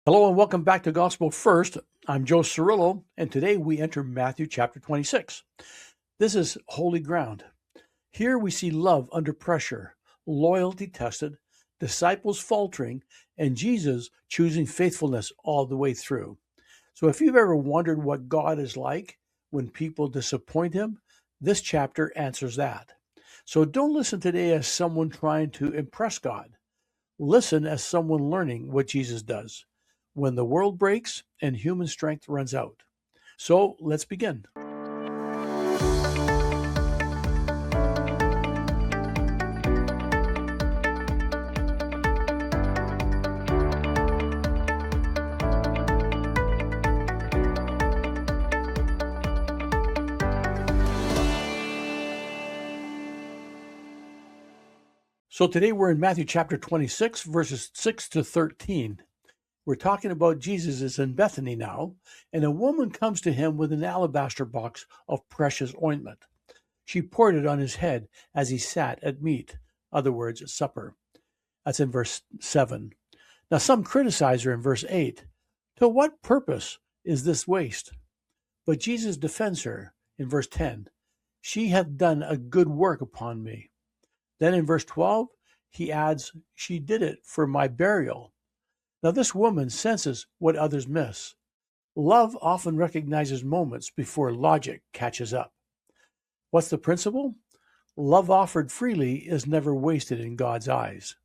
Hello and welcome back to Gospel First. I'm Joe Cirillo, and today we enter Matthew chapter 26. This is holy ground. Here we see love under pressure, loyalty tested, disciples faltering, and Jesus choosing faithfulness all the way through. So if you've ever wondered what God is like when people disappoint him, this chapter answers that. So don't listen today as someone trying to impress God. Listen as someone learning what Jesus does when the world breaks and human strength runs out. So let's begin. So today we're in Matthew chapter 26, verses 6 to 13. We're talking about Jesus is in Bethany now, and a woman comes to him with an alabaster box of precious ointment. She poured it on his head as he sat at meat, other words, at supper. That's in verse 7. Now some criticize her in verse 8. To what purpose is this waste? But Jesus defends her in verse 10. She hath done a good work upon me. Then in verse 12, he adds, she did it for my burial. Now this woman senses what others miss. Love often recognizes moments before logic catches up. What's the principle? Love offered freely is never wasted in God's eyes.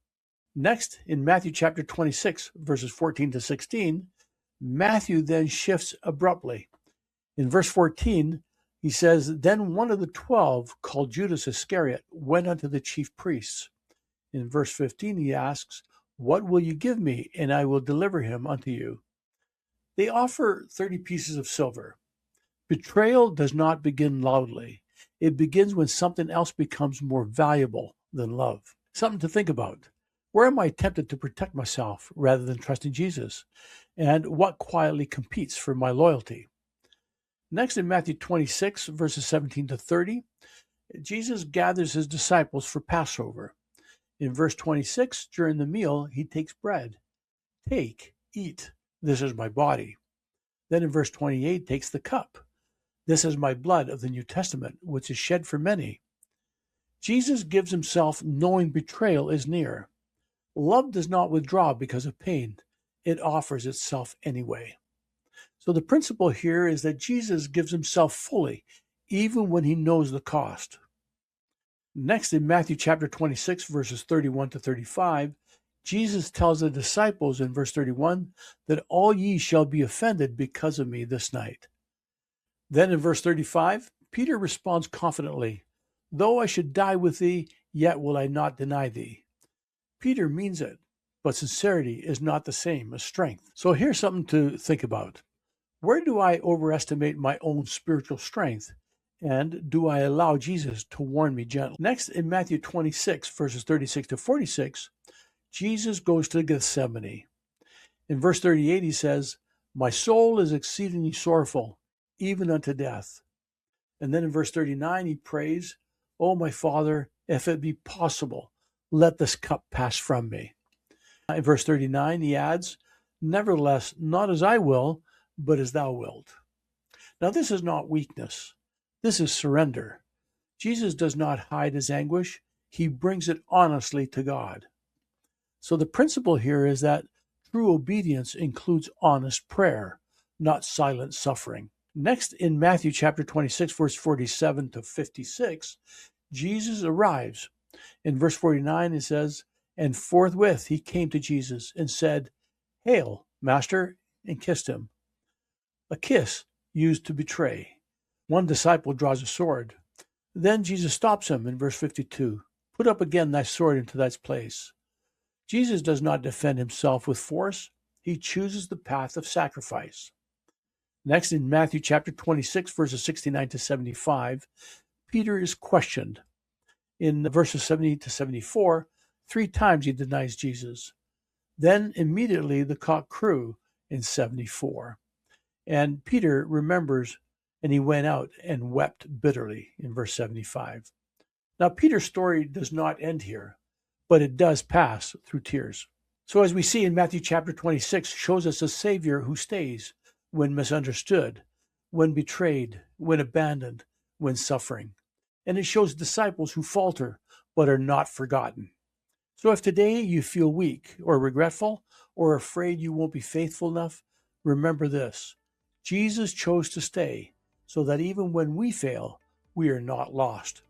Next, in Matthew chapter 26, verses 14 to 16, Matthew then shifts abruptly. In verse 14, he says, Then one of the 12, called Judas Iscariot, went unto the chief priests. In verse 15, he asks, What will you give me, and I will deliver him unto you? They offer 30 pieces of silver. Betrayal does not begin loudly. It begins when something else becomes more valuable than love. Something to think about. Where am I tempted to protect myself rather than trusting Jesus? And what quietly competes for my loyalty? Next, in Matthew 26, verses 17 to 30, Jesus gathers his disciples for Passover. In verse 26, during the meal, he takes bread. Take, eat, this is my body. Then in verse 28, takes the cup. This is my blood of the New Testament, which is shed for many. Jesus gives himself knowing betrayal is near. Love does not withdraw because of pain. It offers itself anyway. So the principle here is that Jesus gives himself fully, even when he knows the cost. Next, in Matthew chapter 26, verses 31 to 35, Jesus tells the disciples in verse 31 that all ye shall be offended because of me this night. Then in verse 35, Peter responds confidently, Though I should die with thee, yet will I not deny thee. Peter means it, but sincerity is not the same as strength. So here's something to think about. Where do I overestimate my own spiritual strength? And do I allow Jesus to warn me gently? Next, in Matthew 26, verses 36 to 46, Jesus goes to Gethsemane. In verse 38, he says, My soul is exceedingly sorrowful, even unto death. And then in verse 39, he prays, O my Father, if it be possible, let this cup pass from me. In verse 39, he adds, Nevertheless, not as I will, but as thou wilt. Now this is not weakness. This is surrender. Jesus does not hide his anguish. He brings it honestly to God. So the principle here is that true obedience includes honest prayer, not silent suffering. Next, in Matthew chapter 26, verse 47 to 56, Jesus arrives. In verse 49, it says, And forthwith he came to Jesus and said, Hail, Master, and kissed him. A kiss used to betray. One disciple draws a sword. Then Jesus stops him in verse 52. Put up again thy sword into thy place. Jesus does not defend himself with force. He chooses the path of sacrifice. Next, in Matthew chapter 26, verses 69 to 75, Peter is questioned. In verses 70 to 74, 3 times he denies Jesus. Then immediately the cock crew in 74. And Peter remembers, and he went out and wept bitterly in verse 75. Now, Peter's story does not end here, but it does pass through tears. So as we see in Matthew chapter 26, shows us a Savior who stays when misunderstood, when betrayed, when abandoned, when suffering. And it shows disciples who falter but are not forgotten. So if today you feel weak or regretful or afraid you won't be faithful enough, remember this: Jesus chose to stay so that even when we fail, we are not lost.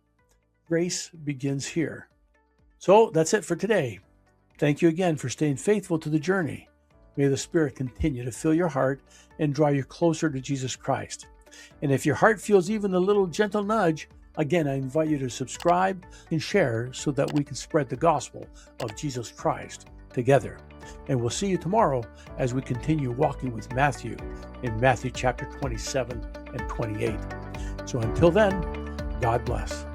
Grace begins here. So that's it for today. Thank you again for staying faithful to the journey. May the Spirit continue to fill your heart and draw you closer to Jesus Christ. And if your heart feels even a little gentle nudge, again, I invite you to subscribe and share so that we can spread the gospel of Jesus Christ together. And we'll see you tomorrow as we continue walking with Matthew in Matthew chapter 27 and 28. So until then, God bless.